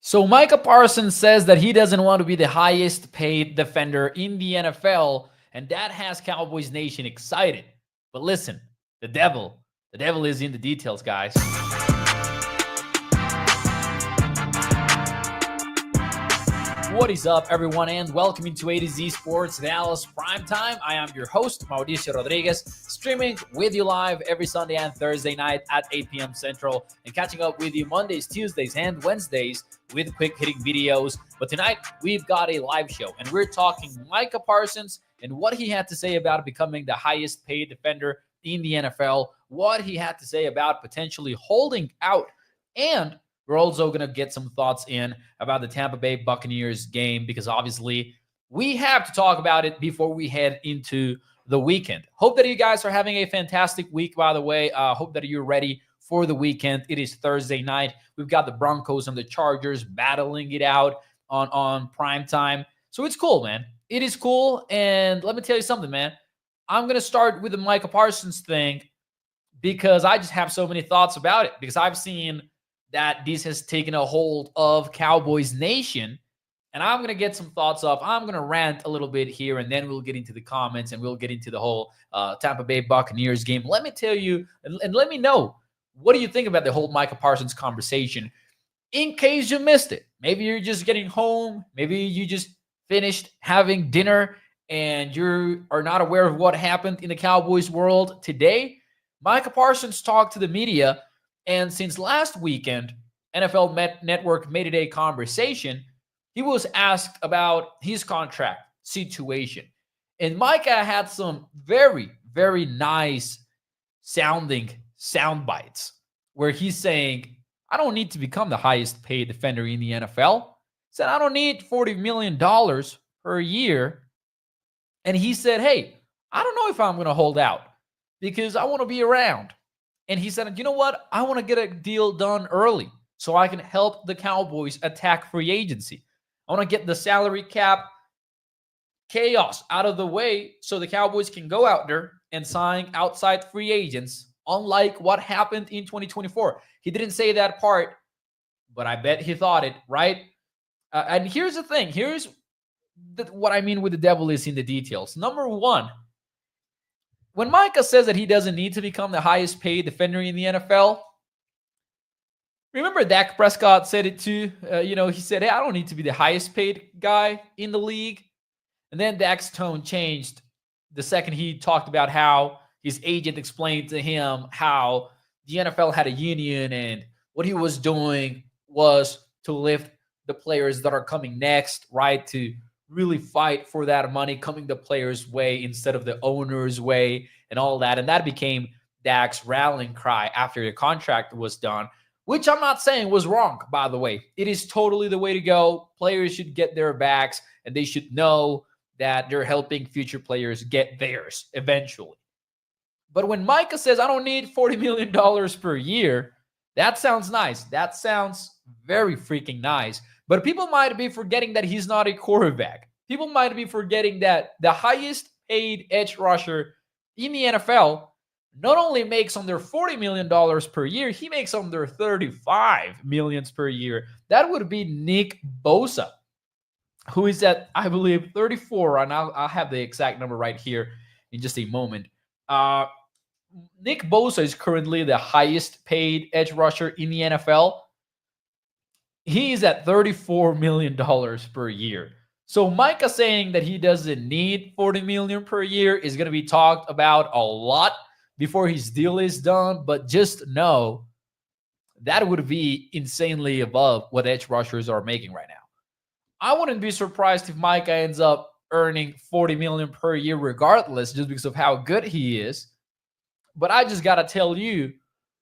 So Micah Parsons says that he doesn't want to be the highest paid defender in the NFL, and that has Cowboys Nation excited. But listen, the devil is in the details, guys. What is up, everyone, and welcome into A to Z Sports Dallas Primetime. I am your host, Mauricio Rodriguez, streaming with you live every Sunday and Thursday night at 8 p.m. Central, and catching up with you Mondays, Tuesdays, and Wednesdays with quick-hitting videos. But tonight, we've got a live show, and we're talking Micah Parsons and what he had to say about becoming the highest-paid defender in the NFL, what he had to say about potentially holding out, and we're also going to get some thoughts in about the Tampa Bay Buccaneers game because obviously we have to talk about it before we head into the weekend. Hope that you guys are having a fantastic week, by the way. Hope that you're ready for the weekend. It is Thursday night. We've got the Broncos and the Chargers battling it out on prime time. So it's cool, man. It is cool. And let me tell you something, man. I'm going to start with the Micah Parsons thing because I just have so many thoughts about it because I've seen that this has taken a hold of Cowboys Nation. And I'm going to get some thoughts off. I'm going to rant a little bit here, and then we'll get into the comments, and we'll get into the whole Tampa Bay Buccaneers game. Let me tell you, and let me know, what do you think about the whole Micah Parsons conversation in case you missed it? Maybe you're just getting home. Maybe you just finished having dinner, and you are not aware of what happened in the Cowboys world today. Micah Parsons talked to the media. And since last weekend, NFL Network made it a conversation, he was asked about his contract situation. And Micah had some very, very nice sounding sound bites where he's saying, I don't need to become the highest paid defender in the NFL. He said, I don't need $40 million per year. And he said, hey, I don't know if I'm going to hold out because I want to be around. And he said, you know what? I want to get a deal done early so I can help the Cowboys attack free agency. I want to get the salary cap chaos out of the way so the Cowboys can go out there and sign outside free agents, unlike what happened in 2024. He didn't say that part, but I bet he thought it, right? And here's the thing. Here's what I mean with the devil is in the details. Number one, when Micah says that he doesn't need to become the highest paid defender in the NFL, remember Dak Prescott said it too. He said, hey, I don't need to be the highest paid guy in the league. And then Dak's tone changed the second he talked about how his agent explained to him how the NFL had a union and what he was doing was to lift the players that are coming next, right? To really fight for that money coming the players' way instead of the owner's way and all that. And that became Dak's rallying cry after the contract was done, which I'm not saying was wrong, by the way. It is totally the way to go. Players should get their backs, and they should know that they're helping future players get theirs eventually. But when Micah says, I don't need $40 million per year, that sounds nice. That sounds very freaking nice. But people might be forgetting that he's not a quarterback. People might be forgetting that the highest paid edge rusher in the NFL not only makes under $40 million per year, he makes under $35 million per year. That would be Nick Bosa, who is at, I believe, 34. And I'll have the exact number right here in just a moment. Nick Bosa is currently the highest paid edge rusher in the NFL. He's at $34 million per year. So Micah saying that he doesn't need $40 million per year is going to be talked about a lot before his deal is done. But just know that would be insanely above what edge rushers are making right now. I wouldn't be surprised if Micah ends up earning $40 million per year regardless, just because of how good he is. But I just got to tell you,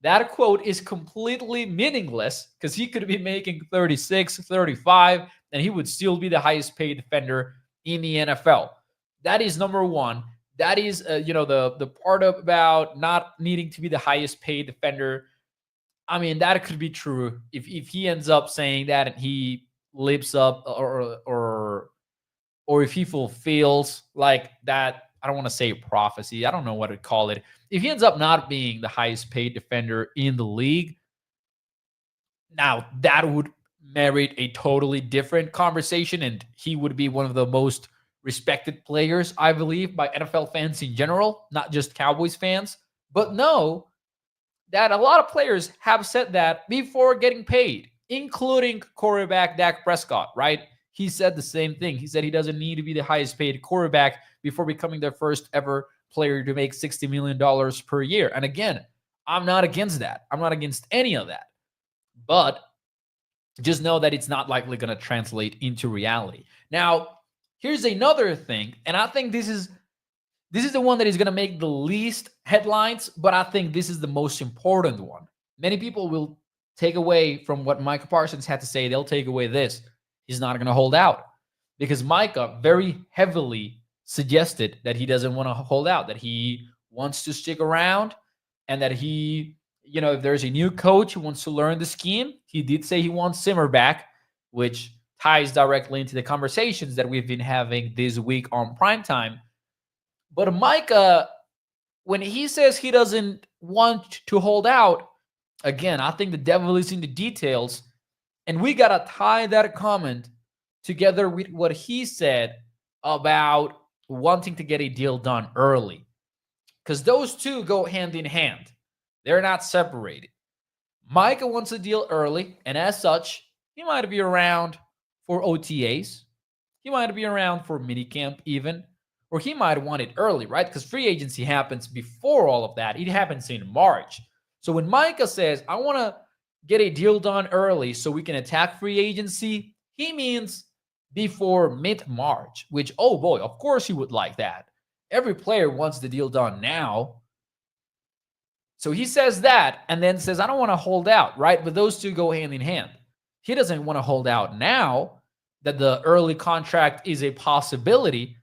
that quote is completely meaningless because he could be making 36, 35, and he would still be the highest paid defender in the NFL. That is number one. That is, the part about not needing to be the highest paid defender. I mean, that could be true if he ends up saying that and he lives up or if he fulfills like that. I don't want to say prophecy. I don't know what to call it. If he ends up not being the highest paid defender in the league, now that would merit a totally different conversation, and he would be one of the most respected players, I believe, by NFL fans in general, not just Cowboys fans. But no, that a lot of players have said that before getting paid, including quarterback Dak Prescott, right? He said the same thing. He said he doesn't need to be the highest paid quarterback before becoming the first ever player to make $60 million per year. And again, I'm not against that. I'm not against any of that. But just know that it's not likely going to translate into reality. Now, here's another thing, and I think this is the one that is going to make the least headlines, but I think this is the most important one. Many people will take away from what Micah Parsons had to say. They'll take away this. He's not going to hold out because Micah very heavily suggested that he doesn't want to hold out, that he wants to stick around, and that he, if there's a new coach who wants to learn the scheme, he did say he wants Zimmer back, which ties directly into the conversations that we've been having this week on Primetime. But Micah, when he says he doesn't want to hold out, again, I think the devil is in the details. And we got to tie that comment together with what he said about wanting to get a deal done early. Because those two go hand in hand. They're not separated. Micah wants a deal early, and as such, he might be around for OTAs. He might be around for minicamp even. Or he might want it early, right? Because free agency happens before all of that. It happens in March. So when Micah says, I want to get a deal done early so we can attack free agency, he means before mid-March, which, oh boy, of course he would like that. Every player wants the deal done now. So he says that and then says, I don't want to hold out, right? But those two go hand in hand. He doesn't want to hold out now that the early contract is a possibility.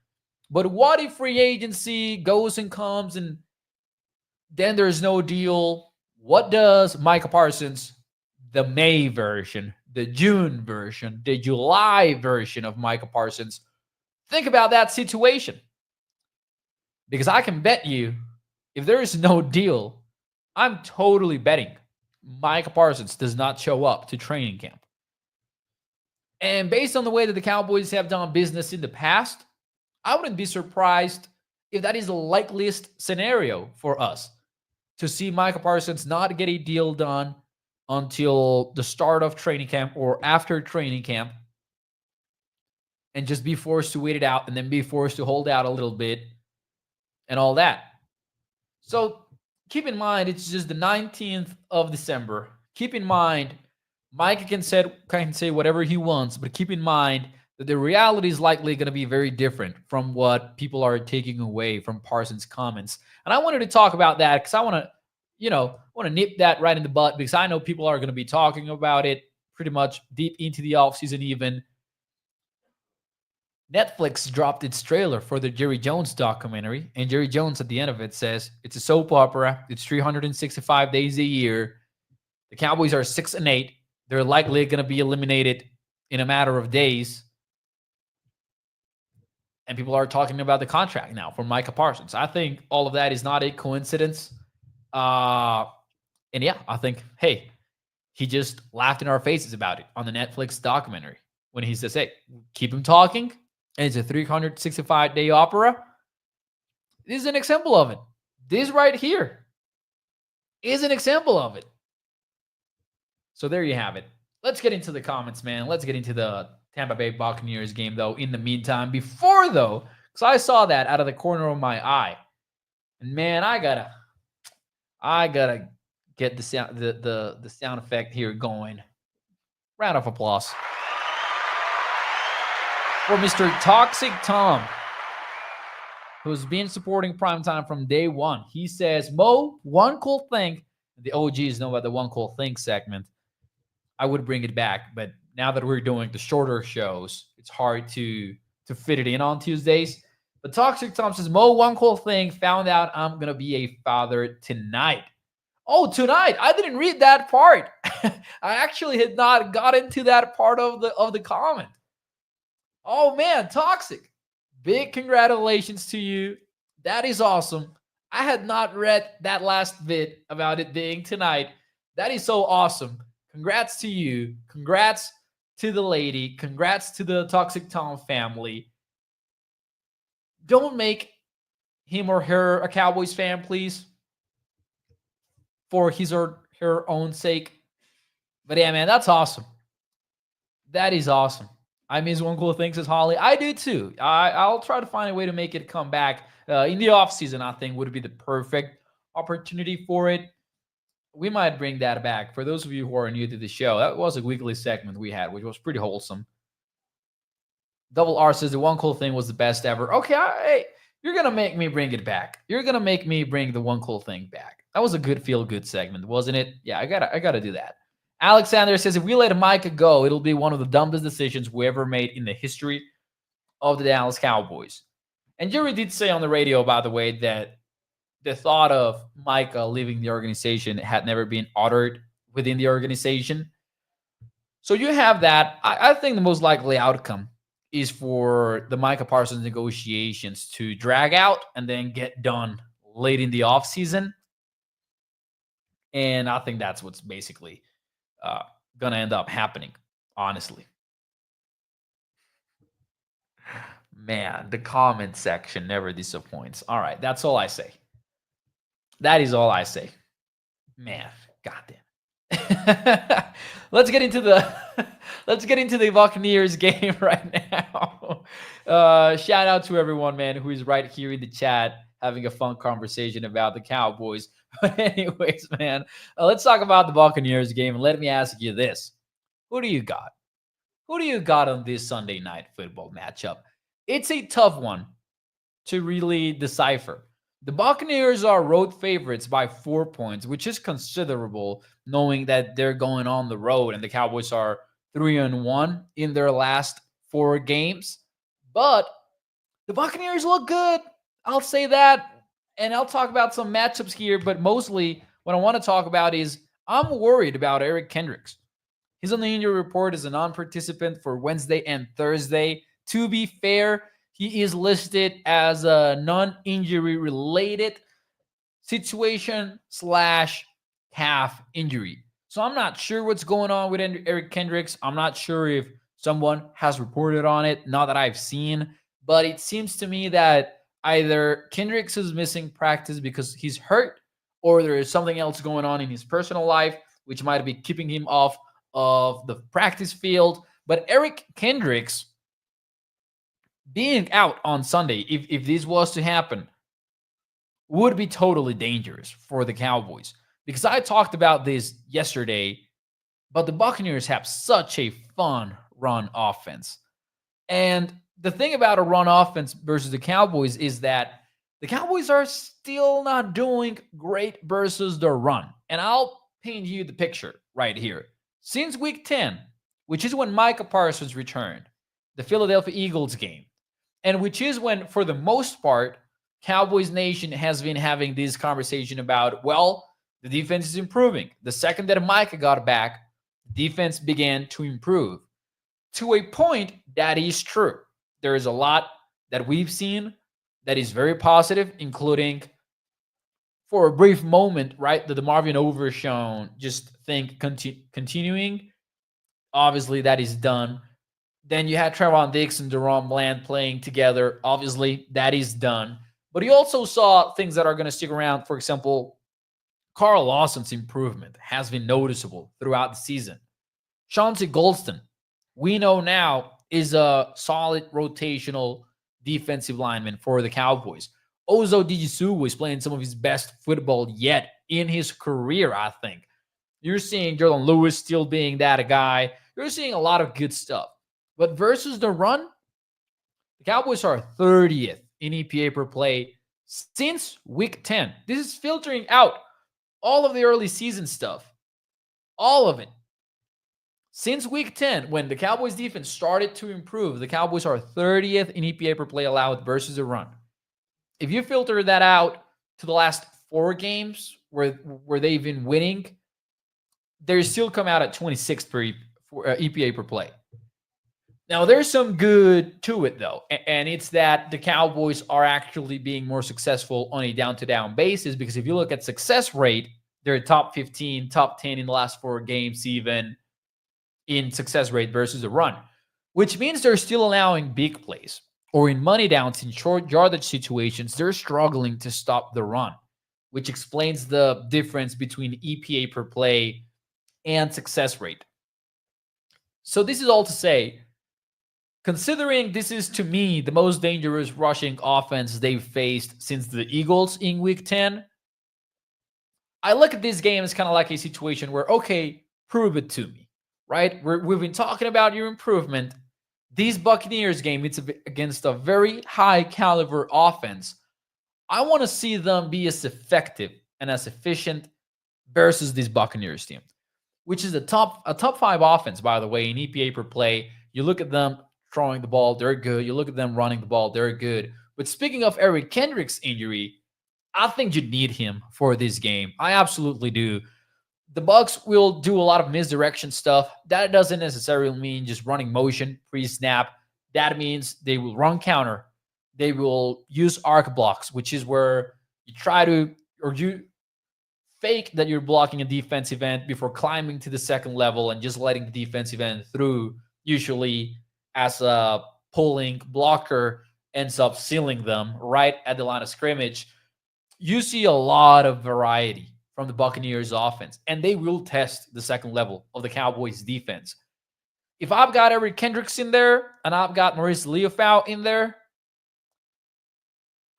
But what if free agency goes and comes and then there's no deal? What does Micah Parsons, the May version, the June version, the July version of Micah Parsons, think about that situation? Because I can bet you, if there is no deal, I'm totally betting Micah Parsons does not show up to training camp. And based on the way that the Cowboys have done business in the past, I wouldn't be surprised if that is the likeliest scenario for us to see Micah Parsons not get a deal done until the start of training camp or after training camp and just be forced to wait it out and then be forced to hold out a little bit and all that. So keep in mind, it's just the 19th of December. Keep in mind, Micah can say whatever he wants, but keep in mind that the reality is likely going to be very different from what people are taking away from Parsons' comments. And I wanted to talk about that because I want to nip that right in the butt because I know people are going to be talking about it pretty much deep into the offseason even. Netflix dropped its trailer for the Jerry Jones documentary, and Jerry Jones at the end of it says it's a soap opera. It's 365 days a year. The Cowboys are 6-8. They're likely going to be eliminated in a matter of days. And people are talking about the contract now for Micah Parsons. I think all of that is not a coincidence. And yeah, I think, hey, he just laughed in our faces about it on the Netflix documentary when he says, hey, keep him talking. And it's a 365-day opera. This is an example of it. This right here is an example of it. So there you have it. Let's get into the comments, man. Let's get into the Tampa Bay Buccaneers game, though, in the meantime. Before, though, because I saw that out of the corner of my eye. And, man, I gotta get the sound effect here going. Round of applause for Mr. Toxic Tom, who's been supporting Primetime from day one. He says, Mo, one cool thing. The OGs know about the one cool thing segment. I would bring it back, but now that we're doing the shorter shows, it's hard to fit it in on Tuesdays. But Toxic Tom says, Mo, one cool thing. Found out I'm going to be a father tonight. Oh, tonight. I didn't read that part. I actually had not gotten to that part of the comment. Oh, man, Toxic. Big congratulations to you. That is awesome. I had not read that last bit about it being tonight. That is so awesome. Congrats to you. Congrats to the lady. Congrats to the Toxic Tom family. Don't make him or her a Cowboys fan, please, for his or her own sake. But yeah, man, that's awesome. That is awesome. I miss One Cool Thing, says Holly. I do too. I'll try to find a way to make it come back. In the offseason, I think would be the perfect opportunity for it. We might bring that back. For those of you who are new to the show, that was a weekly segment we had, which was pretty wholesome. Double R says the One Cool Thing was the best ever. Okay, hey, you're going to make me bring it back. You're going to make me bring the One Cool Thing back. That was a good feel-good segment, wasn't it? Yeah, I gotta do that. Alexander says, if we let Micah go, it'll be one of the dumbest decisions we ever made in the history of the Dallas Cowboys. And Jerry did say on the radio, by the way, that the thought of Micah leaving the organization had never been uttered within the organization. So you have that. I think the most likely outcome is for the Micah Parsons negotiations to drag out and then get done late in the offseason. And I think that's what's basically going to end up happening, honestly. Man, the comment section never disappoints. All right, that's all I say. That is all I say. Man, goddamn. Let's get into the Buccaneers game right now. Shout out to everyone, man, who is right here in the chat having a fun conversation about the Cowboys. But anyways, man, let's talk about the Buccaneers game. And let me ask you this. Who do you got? Who do you got on this Sunday night football matchup? It's a tough one to really decipher. The Buccaneers are road favorites by 4 points, which is considerable, knowing that they're going on the road and the Cowboys are 3-1 in their last 4 games. But the Buccaneers look good. I'll say that. And I'll talk about some matchups here, but mostly what I want to talk about is I'm worried about Eric Kendricks. He's on the injury report as a non-participant for Wednesday and Thursday. To be fair, he is listed as a non-injury related situation / calf injury. So I'm not sure what's going on with Eric Kendricks. I'm not sure if someone has reported on it, not that I've seen, but it seems to me that either Kendricks is missing practice because he's hurt, or there is something else going on in his personal life, which might be keeping him off of the practice field. But Eric Kendricks being out on Sunday, if this was to happen, would be totally dangerous for the Cowboys. Because I talked about this yesterday, but the Buccaneers have such a fun run offense. And the thing about a run offense versus the Cowboys is that the Cowboys are still not doing great versus the run. And I'll paint you the picture right here. Since week 10, which is when Micah Parsons returned, the Philadelphia Eagles game, and which is when, for the most part, Cowboys Nation has been having this conversation about, well, the defense is improving. The second that Micah got back, the defense began to improve. To a point, that is true. There is a lot that we've seen that is very positive, including, for a brief moment, right, the DeMarvin Overshown continuing. Obviously, that is done. Then you had Trevon Diggs and Deron Bland playing together. Obviously, that is done. But you also saw things that are going to stick around. For example, Carl Lawson's improvement has been noticeable throughout the season. Chauncey Golston, we know now, is a solid rotational defensive lineman for the Cowboys. Ozo Dijisu is playing some of his best football yet in his career, I think. You're seeing Jordan Lewis still being that guy. You're seeing a lot of good stuff. But versus the run, the Cowboys are 30th in EPA per play since week 10. This is filtering out all of the early season stuff. All of it. Since week 10, when the Cowboys defense started to improve, the Cowboys are 30th in EPA per play allowed versus the run. If you filter that out to the last 4 games where they've been winning, they still come out at 26th for EPA per play. Now, there's some good to it, though, and it's that the Cowboys are actually being more successful on a down-to-down basis, because if you look at success rate, they're top 15, top 10 in the last 4 games even. in success rate versus the run, which means they're still allowing big plays. Or in money downs, in short yardage situations, they're struggling to stop the run, which explains the difference between EPA per play and success rate. So this is all to say, considering this is, to me, the most dangerous rushing offense they've faced since the Eagles in Week 10, I look at this game as kind of like a situation where, okay, prove it to me, right? We've been talking about your improvement. This Buccaneers game, it's against a very high caliber offense. I want to see them be as effective and as efficient versus this Buccaneers team, which is a top 5 offense, by the way, in EPA per play. You look at them throwing the ball, they're good. You look at them running the ball, they're good. But speaking of Eric Kendricks' injury, I think you need him for this game. I absolutely do. The Bucs will do a lot of misdirection stuff. That doesn't necessarily mean just running motion pre-snap. That means they will run counter. They will use arc blocks, which is where you try to, or you fake that you're blocking a defensive end before climbing to the second level and just letting the defensive end through, usually as a pulling blocker ends up sealing them right at the line of scrimmage. You see a lot of variety from the Buccaneers offense, and they will test the second level of the Cowboys defense. If I've got Eric Kendricks in there and I've got Maurice Leofau in there,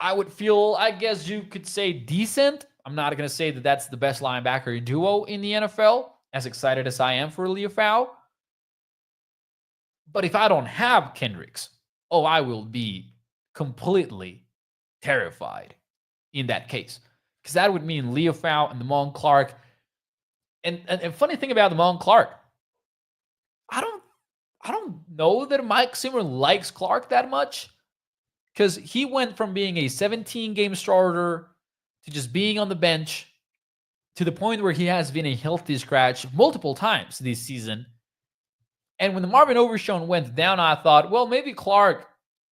I would feel, I guess you could say, decent. I'm not going to say that that's the best linebacker duo in the NFL, as excited as I am for Leofau. But if I don't have Kendricks, I will be completely terrified in that case, because that would mean Leofau and Damone Clark. And funny thing about Damone Clark, I don't know that Mike Zimmer likes Clark that much, because he went from being a 17-game starter to just being on the bench to the point where he has been a healthy scratch multiple times this season. And when the Marvin Overshown went down, I thought, well, maybe Clark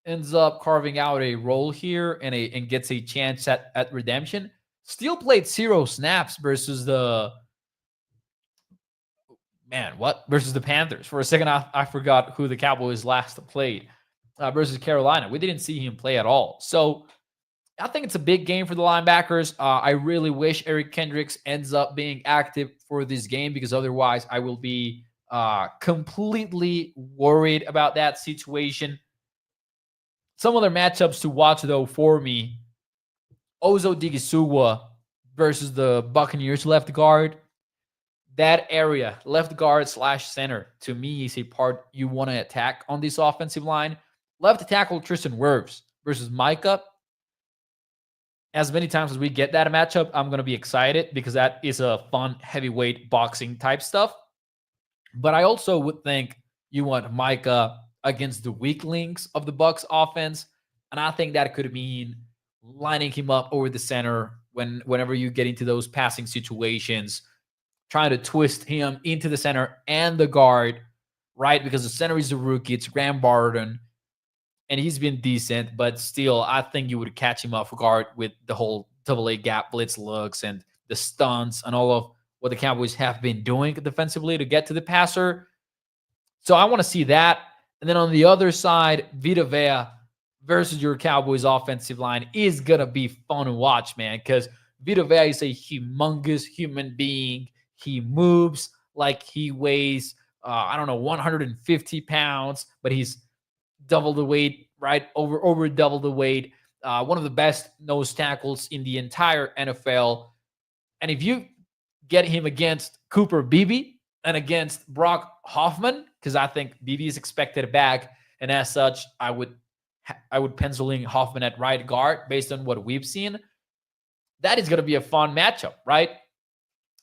ends up carving out a role here and gets a chance at redemption. Still played 0 snaps versus the Panthers. For a second, I forgot who the Cowboys last played versus Carolina. We didn't see him play at all. So I think it's a big game for the linebackers. I really wish Eric Kendricks ends up being active for this game, because otherwise I will be completely worried about that situation. Some other matchups to watch, though, for me: Ozo Digisuwa versus the Buccaneers left guard. That area, left guard / center, to me is a part you want to attack on this offensive line. Left tackle Tristan Wirfs versus Micah. As many times as we get that matchup, I'm going to be excited, because that is a fun heavyweight boxing type stuff. But I also would think you want Micah against the weak links of the Bucs offense. And I think that could mean lining him up over the center whenever you get into those passing situations, trying to twist him into the center and the guard, right? Because the center is a rookie. It's Graham Barton, and he's been decent, but still, I think you would catch him off guard with the whole AA gap blitz looks and the stunts and all of what the Cowboys have been doing defensively to get to the passer. So I want to see that. And then on the other side, Vita Vea versus your Cowboys offensive line is going to be fun to watch, man, because Vita Vea is a humongous human being. He moves like he weighs, 150 pounds, but he's double the weight, right? Over double the weight. One of the best nose tackles in the entire NFL. And if you get him against Cooper Beebe and against Brock Hoffman, because I think Beebe is expected back, and as such, I would pencil in Hoffman at right guard based on what we've seen. That is going to be a fun matchup, right?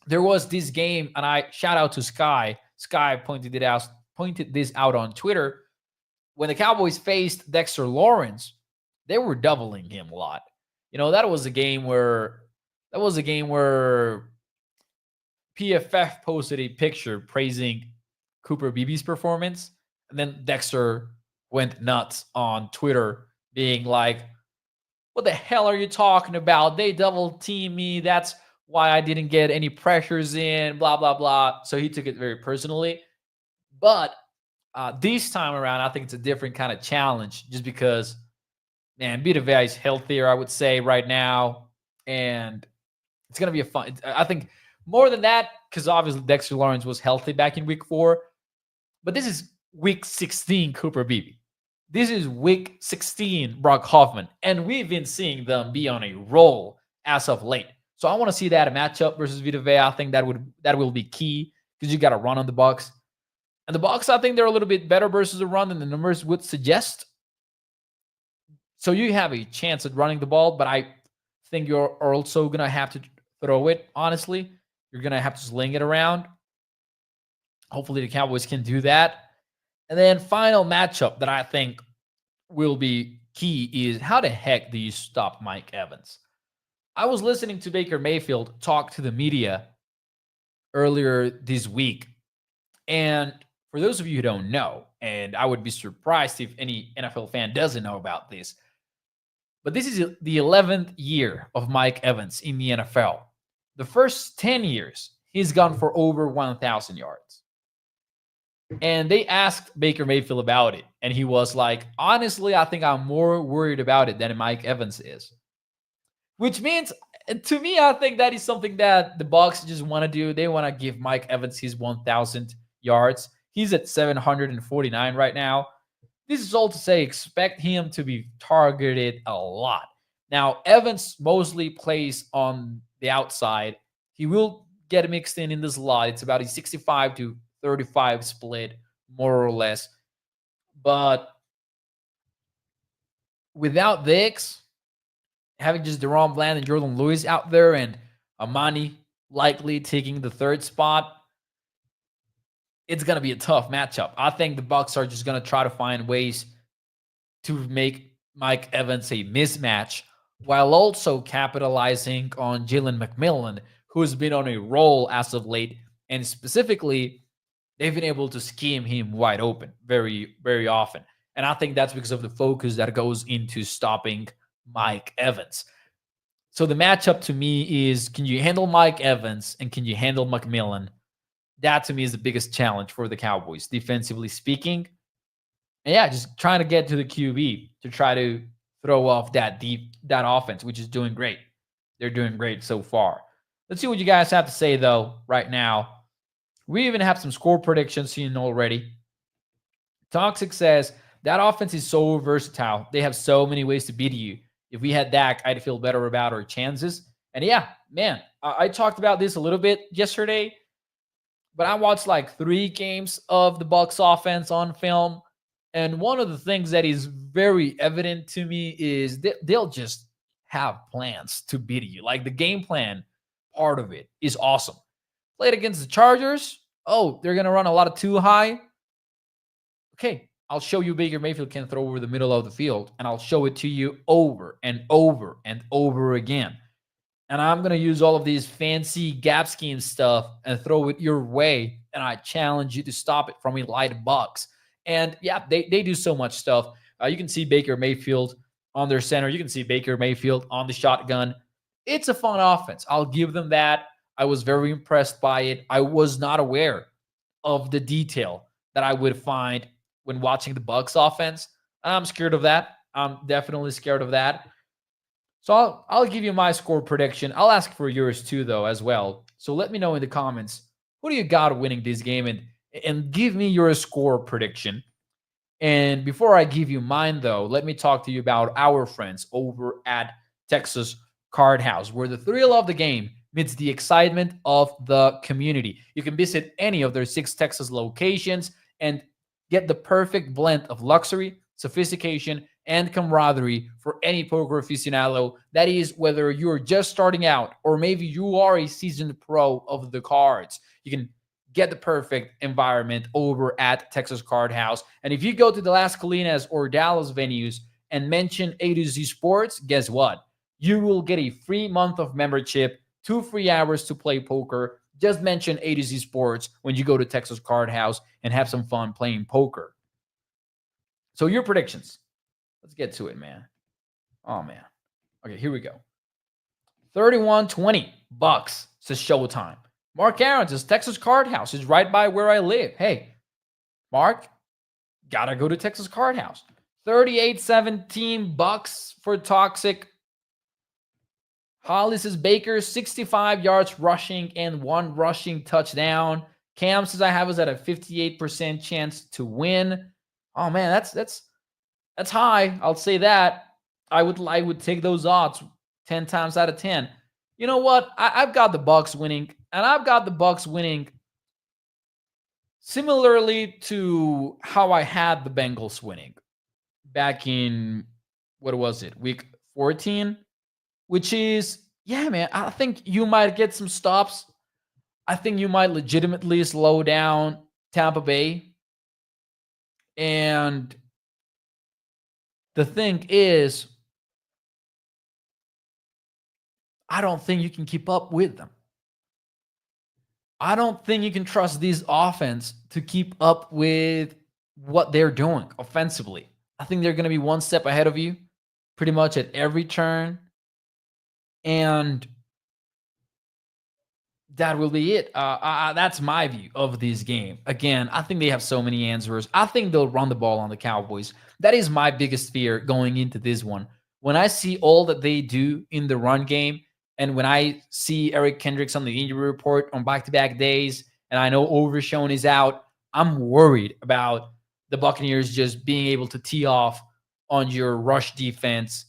There was this game, and I shout out to Sky. Sky pointed this out on Twitter. When the Cowboys faced Dexter Lawrence, they were doubling him a lot. That was a game where PFF posted a picture praising Cooper Beebe's performance, and then Dexter went nuts on Twitter, being like, what the hell are you talking about? They double team me. That's why I didn't get any pressures in, blah, blah, blah. So he took it very personally. But this time around, I think it's a different kind of challenge just because, man, Vita Vea is healthier, I would say, right now. And it's going to be a fun. I think more than that, because obviously Dexter Lawrence was healthy back in week 4. But this is week 16, Cooper Beebe. This is week 16, Brock Hoffman. And we've been seeing them be on a roll as of late. So I want to see that a matchup versus Vita Vea. I think that will be key because you got to run on the Bucs. And the Bucs, I think they're a little bit better versus the run than the numbers would suggest. So you have a chance at running the ball, but I think you're also going to have to throw it, honestly. You're going to have to sling it around. Hopefully the Cowboys can do that. And then final matchup that I think will be key is how the heck do you stop Mike Evans? I was listening to Baker Mayfield talk to the media earlier this week. And for those of you who don't know, and I would be surprised if any NFL fan doesn't know about this, but this is the 11th year of Mike Evans in the NFL. The first 10 years, he's gone for over 1,000 yards. And they asked Baker Mayfield about it. And he was like, honestly, I think I'm more worried about it than Mike Evans is. Which means, to me, I think that is something that the Bucs just want to do. They want to give Mike Evans his 1,000 yards. He's at 749 right now. This is all to say, expect him to be targeted a lot. Now, Evans mostly plays on the outside. He will get mixed in the slot. It's about a 65 to 35 split, more or less. But without Dix, having just Deron Bland and Jordan Lewis out there and Amani likely taking the third spot, it's going to be a tough matchup. I think the Bucs are just going to try to find ways to make Mike Evans a mismatch while also capitalizing on Jalen McMillan, who's been on a roll as of late. And specifically, they've been able to scheme him wide open very, very often. And I think that's because of the focus that goes into stopping Mike Evans. So the matchup to me is, can you handle Mike Evans and can you handle McMillan? That to me is the biggest challenge for the Cowboys, defensively speaking. And yeah, just trying to get to the QB to try to throw off that offense, which is doing great. They're doing great so far. Let's see what you guys have to say, though, right now. We even have some score predictions seen already. Toxic says, that offense is so versatile. They have so many ways to beat you. If we had Dak, I'd feel better about our chances. And yeah, man, I talked about this a little bit yesterday, but I watched like 3 games of the Bucs offense on film. And one of the things that is very evident to me is they'll just have plans to beat you. Like the game plan part of it is awesome. Played against the Chargers. Oh, they're going to run a lot of too high. Okay, I'll show you Baker Mayfield can throw over the middle of the field, and I'll show it to you over and over and over again. And I'm going to use all of these fancy gap scheme stuff and throw it your way, and I challenge you to stop it from elite Bucs. And yeah, they do so much stuff. You can see Baker Mayfield on their center. You can see Baker Mayfield on the shotgun. It's a fun offense. I'll give them that. I was very impressed by it. I was not aware of the detail that I would find when watching the Bucs offense. I'm scared of that. I'm definitely scared of that. So I'll give you my score prediction. I'll ask for yours too, though, as well. So let me know in the comments, who do you got winning this game? And give me your score prediction. And before I give you mine, though, let me talk to you about our friends over at Texas Card House, where the thrill of the game meets the excitement of the community. You can visit any of their 6 Texas locations and get the perfect blend of luxury, sophistication, and camaraderie for any poker aficionado. That is, whether you're just starting out or maybe you are a seasoned pro of the cards. You can get the perfect environment over at Texas Card House. And if you go to the Las Colinas or Dallas venues and mention A to Z Sports, guess what? You will get a free month of membership, 2 free hours to play poker. Just mention A to Z Sports when you go to Texas Card House and have some fun playing poker. So your predictions. Let's get to it, man. Oh, man. Okay, here we go. 31-20 Bucs says Showtime. Mark Aaron says Texas Card House is right by where I live. Hey, Mark, gotta go to Texas Card House. 38-17 Bucks for Toxic. Holly says Baker, 65 yards rushing and 1 rushing touchdown. Cam says I have us at a 58% chance to win. Oh man, that's high. I'll say that. I would take those odds 10 times out of 10. You know what? I've got the Bucks winning, and I've got the Bucks winning similarly to how I had the Bengals winning back in, what was it, week 14? Which is, yeah, man, I think you might get some stops. I think you might legitimately slow down Tampa Bay. And the thing is, I don't think you can keep up with them. I don't think you can trust these offense to keep up with what they're doing offensively. I think they're going to be one step ahead of you pretty much at every turn. And that will be it. That's my view of this game. Again, I think they have so many answers. I think they'll run the ball on the Cowboys. That is my biggest fear going into this one. When I see all that they do in the run game, and when I see Eric Kendricks on the injury report on back-to-back days, and I know Overshown is out, I'm worried about the Buccaneers just being able to tee off on your rush defense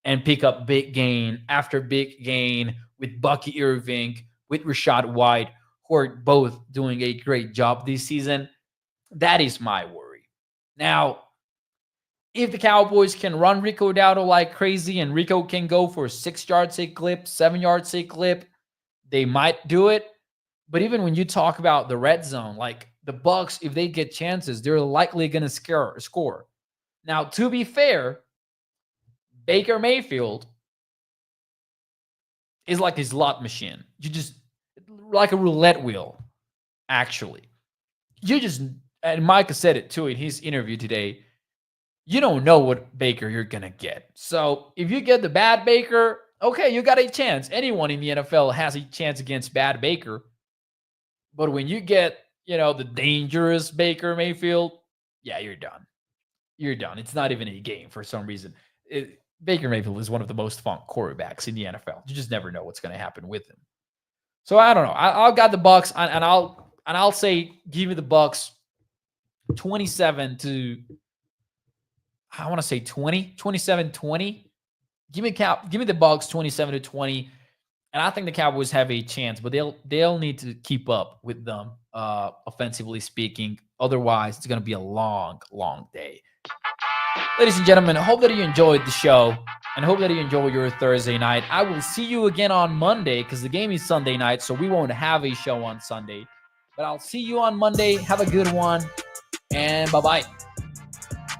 and pick up big gain after big gain with Bucky Irving, with Rashad White, who are both doing a great job this season. That is my worry. Now, if the Cowboys can run Rico Dowdle like crazy and Rico can go for 6 yards a clip, 7 yards a clip, they might do it. But even when you talk about the red zone, like the Bucs, if they get chances, they're likely going to score. Now, to be fair, Baker Mayfield is like a slot machine. You just, like a roulette wheel, actually. You just, and Micah said it too in his interview today, you don't know what Baker you're going to get. So if you get the bad Baker, okay, you got a chance. Anyone in the NFL has a chance against bad Baker. But when you get, the dangerous Baker Mayfield, yeah, you're done. You're done. It's not even a game for some reason. Baker Mayfield is one of the most fun quarterbacks in the NFL. You just never know what's going to happen with him. So I don't know. I've got the Bucs, and I'll say give me the Bucs 27 to, I want to say 27-20. Give me the Bucs 27-20, and I think the Cowboys have a chance, but they'll need to keep up with them offensively speaking. Otherwise, it's going to be a long, long day. Ladies and gentlemen, I hope that you enjoyed the show and hope that you enjoy your Thursday night. I will see you again on Monday because the game is Sunday night, so we won't have a show on Sunday. But I'll see you on Monday. Have a good one, and bye-bye.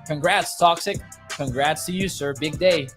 Congrats, Toxic. Congrats to you, sir. Big day.